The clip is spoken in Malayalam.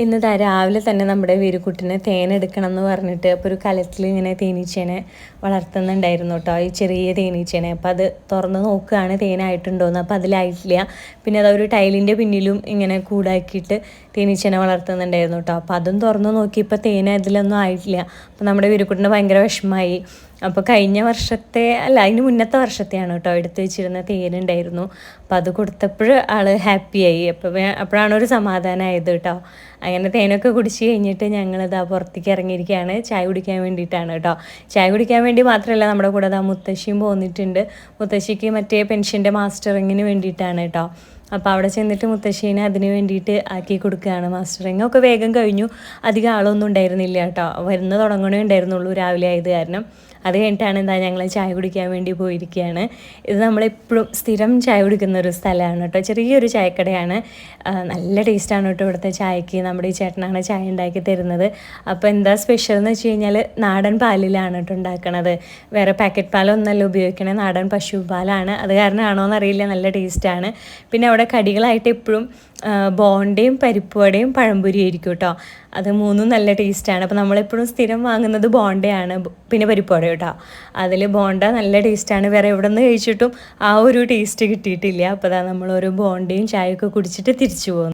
ഇന്ന് രാവിലെ തന്നെ നമ്മുടെ വീരുക്കുട്ടിനെ തേനെടുക്കണം എന്ന് പറഞ്ഞിട്ട് അപ്പോൾ ഒരു കലത്തിൽ ഇങ്ങനെ തേനീച്ചേനെ വളർത്തുന്നുണ്ടായിരുന്നു കേട്ടോ, ഈ ചെറിയ തേനീച്ചേനെ. അപ്പോൾ അത് തുറന്ന് നോക്കുകയാണ് തേനായിട്ടുണ്ടോയെന്ന്. അപ്പോൾ അതിലായിട്ടില്ല. പിന്നെ അതൊരു ടൈലിൻ്റെ പിന്നിലും ഇങ്ങനെ കൂടാക്കിയിട്ട് തേനീച്ചേനെ വളർത്തുന്നുണ്ടായിരുന്നു കേട്ടോ. അപ്പോൾ അതും തുറന്ന് നോക്കിയപ്പോൾ തേന ഇതിലൊന്നും ആയിട്ടില്ല. അപ്പോൾ നമ്മുടെ വീരുക്കുട്ടിന് ഭയങ്കര വിഷമമായി. അപ്പോൾ കഴിഞ്ഞ വർഷത്തെ അതിന് മുന്നത്തെ വർഷത്തെയാണ് കേട്ടോ എടുത്ത് വെച്ചിരുന്ന തേനുണ്ടായിരുന്നു. അപ്പോൾ അത് കൊടുത്തപ്പോൾ ആൾ ഹാപ്പിയായി. അപ്പോഴാണ് ഒരു സമാധാനമായത് കേട്ടോ. അങ്ങനെ തേനൊക്കെ കുടിച്ച് കഴിഞ്ഞിട്ട് ഞങ്ങളിതാ പുറത്തേക്ക് ഇറങ്ങിയിരിക്കുകയാണ്. ചായ കുടിക്കാൻ വേണ്ടിയിട്ടാണ് കേട്ടോ. ചായ കുടിക്കാൻ വേണ്ടി മാത്രമല്ല, നമ്മുടെ കൂടെ മുത്തശ്ശിയും പോന്നിട്ടുണ്ട്. മുത്തശ്ശിക്ക് മറ്റേ പെൻഷൻ്റെ മാസ്റ്ററിങ്ങിന് വേണ്ടിയിട്ടാണ് കേട്ടോ. അപ്പോൾ അവിടെ ചെന്നിട്ട് മുത്തശ്ശീനെ അതിന് വേണ്ടിയിട്ട് ആക്കി കൊടുക്കുകയാണ്. മാസ്റ്ററിങ് ഒക്കെ വേഗം കഴിഞ്ഞു. അധികം ആളൊന്നും ഉണ്ടായിരുന്നില്ല കേട്ടോ. വരുന്ന തുടങ്ങണേ ഉണ്ടായിരുന്നുള്ളൂ രാവിലെ ആയത് കാരണം. അത് കഴിഞ്ഞിട്ടാണ് ഞങ്ങൾ ചായ കുടിക്കാൻ വേണ്ടി പോയിരിക്കുകയാണ്. ഇത് നമ്മളെപ്പോഴും സ്ഥിരം ചായ കുടിക്കുന്ന ഒരു സ്ഥലമാണ് കേട്ടോ. ചെറിയൊരു ചായക്കടയാണ്. നല്ല ടേസ്റ്റാണ് കേട്ടോ ഇവിടുത്തെ ചായക്ക്. നമ്മുടെ ഈ ചേട്ടനാണ് ചായ ഉണ്ടാക്കി തരുന്നത്. അപ്പോൾ എന്താ സ്പെഷ്യൽ എന്ന് വെച്ച് കഴിഞ്ഞാൽ നാടൻ പാലിലാണ് കേട്ടോ ഉണ്ടാക്കണത്. വേറെ പാക്കറ്റ് പാലൊന്നല്ല ഉപയോഗിക്കണേ, നാടൻ പശു പാലാണ്. അത് കാരണമാണോ എന്നറിയില്ല, നല്ല ടേസ്റ്റാണ്. പിന്നെ അവിടെ കടികളായിട്ട് എപ്പോഴും ബോണ്ടയും പരിപ്പുവടയും പഴംപൊരി ആയിരിക്കും കേട്ടോ. അത് മൂന്നും നല്ല ടേസ്റ്റാണ്. അപ്പോൾ നമ്മളെപ്പോഴും സ്ഥിരം വാങ്ങുന്നത് ബോണ്ടയാണ്, പിന്നെ പരിപ്പുവട കേട്ടോ. അതിൽ ബോണ്ട നല്ല ടേസ്റ്റാണ്. വേറെ എവിടെ നിന്ന് കഴിച്ചിട്ടും ആ ഒരു ടേസ്റ്റ് കിട്ടിയിട്ടില്ല. അപ്പോൾ നമ്മളൊരു ബോണ്ടയും ചായയൊക്കെ കുടിച്ചിട്ട് തിരിച്ചു പോകുന്നു.